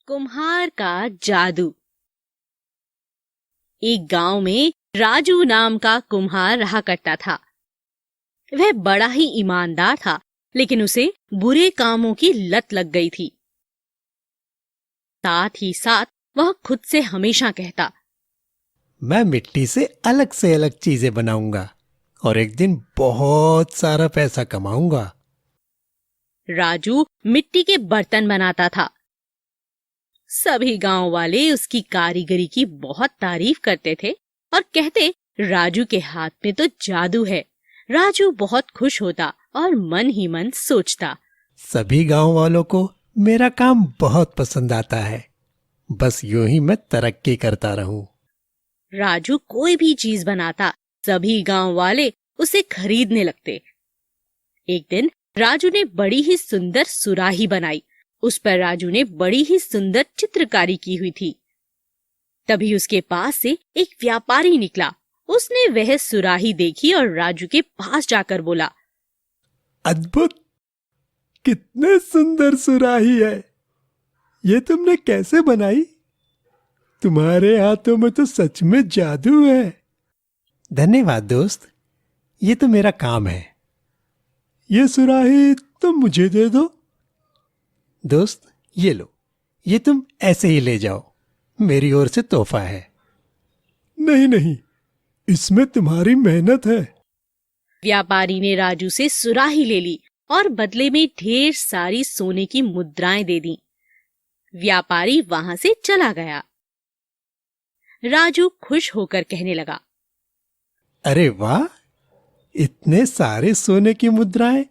कुम्हार का जादू। एक गांव में राजू नाम का कुम्हार रहा करता था। वह बड़ा ही ईमानदार था, लेकिन उसे बुरे कामों की लत लग गई थी। साथ ही साथ वह खुद से हमेशा कहता, मैं मिट्टी से अलग चीजें बनाऊंगा और एक दिन बहुत सारा पैसा कमाऊंगा। राजू मिट्टी के बर्तन बनाता था। सभी गांव वाले उसकी कारीगरी की बहुत तारीफ करते थे और कहते, राजू के हाथ में तो जादू है। राजू बहुत खुश होता और मन ही मन सोचता, सभी गांव वालों को मेरा काम बहुत पसंद आता है, बस यूं ही मैं तरक्की करता रहूं। राजू कोई भी चीज बनाता, सभी गांव वाले उसे खरीदने लगते। एक दिन राजू ने बड़ी ही सुंदर सुराही बनाई। उस पर राजू ने बड़ी ही सुंदर चित्रकारी की हुई थी। तभी उसके पास से एक व्यापारी निकला। उसने वह सुराही देखी और राजू के पास जाकर बोला, अद्भुत! कितने सुंदर सुराही है! ये तुमने कैसे बनाई? तुम्हारे हाथों में तो सच में जादू है। धन्यवाद दोस्त, ये तो मेरा काम है। ये सुराही तुम मुझे दे दो। दोस्त, ये लो, ये तुम ऐसे ही ले जाओ, मेरी ओर से तोहफा है। नहीं नहीं, इसमें तुम्हारी मेहनत है। व्यापारी ने राजू से सुराही ले ली और बदले में ढेर सारी सोने की मुद्राएं दे दी। व्यापारी वहां से चला गया। राजू खुश होकर कहने लगा, अरे वाह, इतने सारे सोने की मुद्राएं!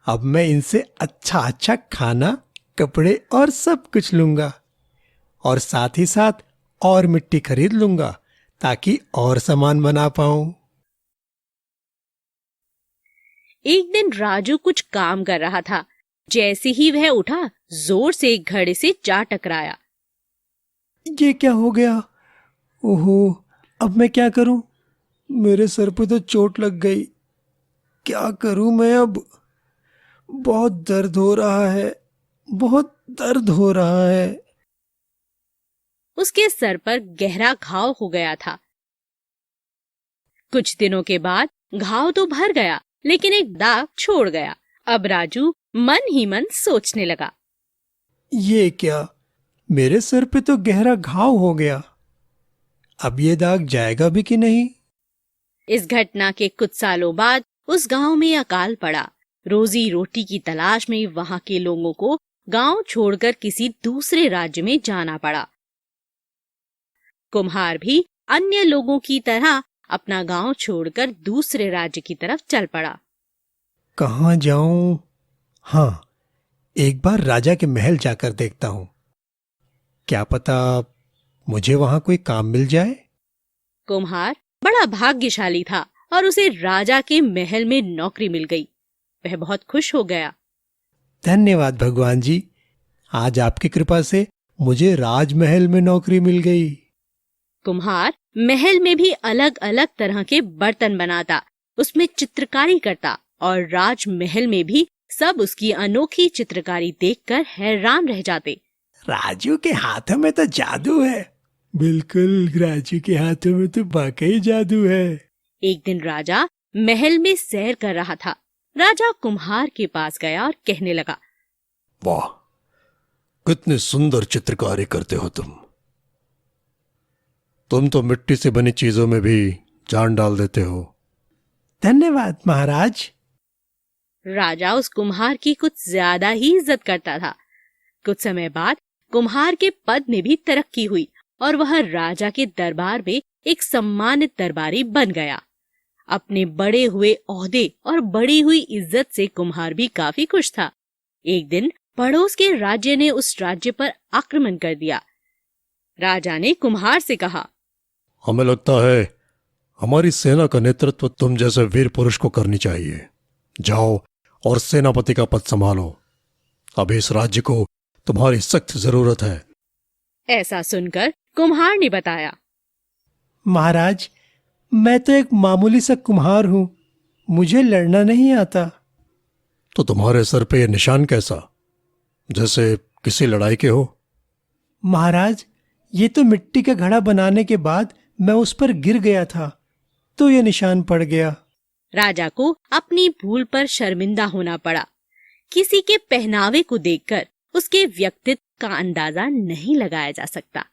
अब मैं इनसे अच्छा खाना, कपड़े और सब कुछ लूंगा और साथ ही साथ और मिट्टी खरीद लूंगा ताकि और सामान बना पाऊं। एक दिन राजू कुछ काम कर रहा था। जैसे ही वह उठा, जोर से एक घड़े से जा टकराया। ये क्या हो गया? ओहो, अब मैं क्या करूं? मेरे सर पे तो चोट लग गई। क्या करूं मैं अब? बहुत दर्द हो रहा है, बहुत दर्द हो रहा है। उसके सर पर गहरा घाव हो गया था। कुछ दिनों के बाद घाव तो भर गया, लेकिन एक दाग छोड़ गया। अब राजू मन ही मन सोचने लगा, ये क्या? मेरे सर पे तो गहरा घाव हो गया। अब ये दाग जाएगा भी कि नहीं? इस घटना के कुछ सालों बाद उस गांव में अकाल पड़ा। रोजी रोटी की तलाश में वहां के लोगों को गांव छोड़कर किसी दूसरे राज्य में जाना पड़ा। कुम्हार भी अन्य लोगों की तरह अपना गांव छोड़कर दूसरे राज्य की तरफ चल पड़ा। कहाँ जाऊं? हाँ, एक बार राजा के महल जाकर देखता हूं। क्या पता मुझे वहां कोई काम मिल जाए। कुम्हार बड़ा भाग्यशाली था और उसे राजा के महल में नौकरी मिल गई। वह बहुत खुश हो गया। धन्यवाद भगवान जी, आज आपकी कृपा से मुझे राजमहल में नौकरी मिल गई। कुम्हार महल में भी अलग अलग तरह के बर्तन बनाता, उसमें चित्रकारी करता और राजमहल में भी सब उसकी अनोखी चित्रकारी देखकर हैरान रह जाते। राजू के हाथों में तो जादू है। बिल्कुल, राजू के हाथों में तो वाकई जादू है। एक दिन राजा महल में सैर कर रहा था। राजा कुम्हार के पास गया और कहने लगा, वाह, कितनी सुंदर चित्रकारी करते हो तुम। तुम तो मिट्टी से बनी चीजों में भी जान डाल देते हो। धन्यवाद महाराज। राजा उस कुम्हार की कुछ ज्यादा ही इज्जत करता था। कुछ समय बाद कुम्हार के पद में भी तरक्की हुई और वह राजा के दरबार में एक सम्मानित दरबारी बन गया। अपने बड़े हुए ओहदे और बढ़ी हुई इज्जत से कुम्हार भी काफी खुश था। एक दिन पड़ोस के राज्य ने उस राज्य पर आक्रमण कर दिया। राजा ने कुम्हार से कहा, हमें लगता है हमारी सेना का नेतृत्व तुम जैसे वीर पुरुष को करनी चाहिए। जाओ और सेनापति का पद संभालो। अभी इस राज्य को तुम्हारी सख्त जरूरत है। ऐसा सुनकर कुम्हार ने बताया, महाराज, मैं तो एक मामूली सा कुम्हार हूं, मुझे लड़ना नहीं आता। तो तुम्हारे सर पे ये निशान कैसा? जैसे किसी लड़ाई के हो। महाराज, ये तो मिट्टी का घड़ा बनाने के बाद मैं उस पर गिर गया था, तो ये निशान पड़ गया। राजा को अपनी भूल पर शर्मिंदा होना पड़ा। किसी के पहनावे को देखकर उसके व्यक्तित्व का अंदाजा नहीं लगाया जा सकता।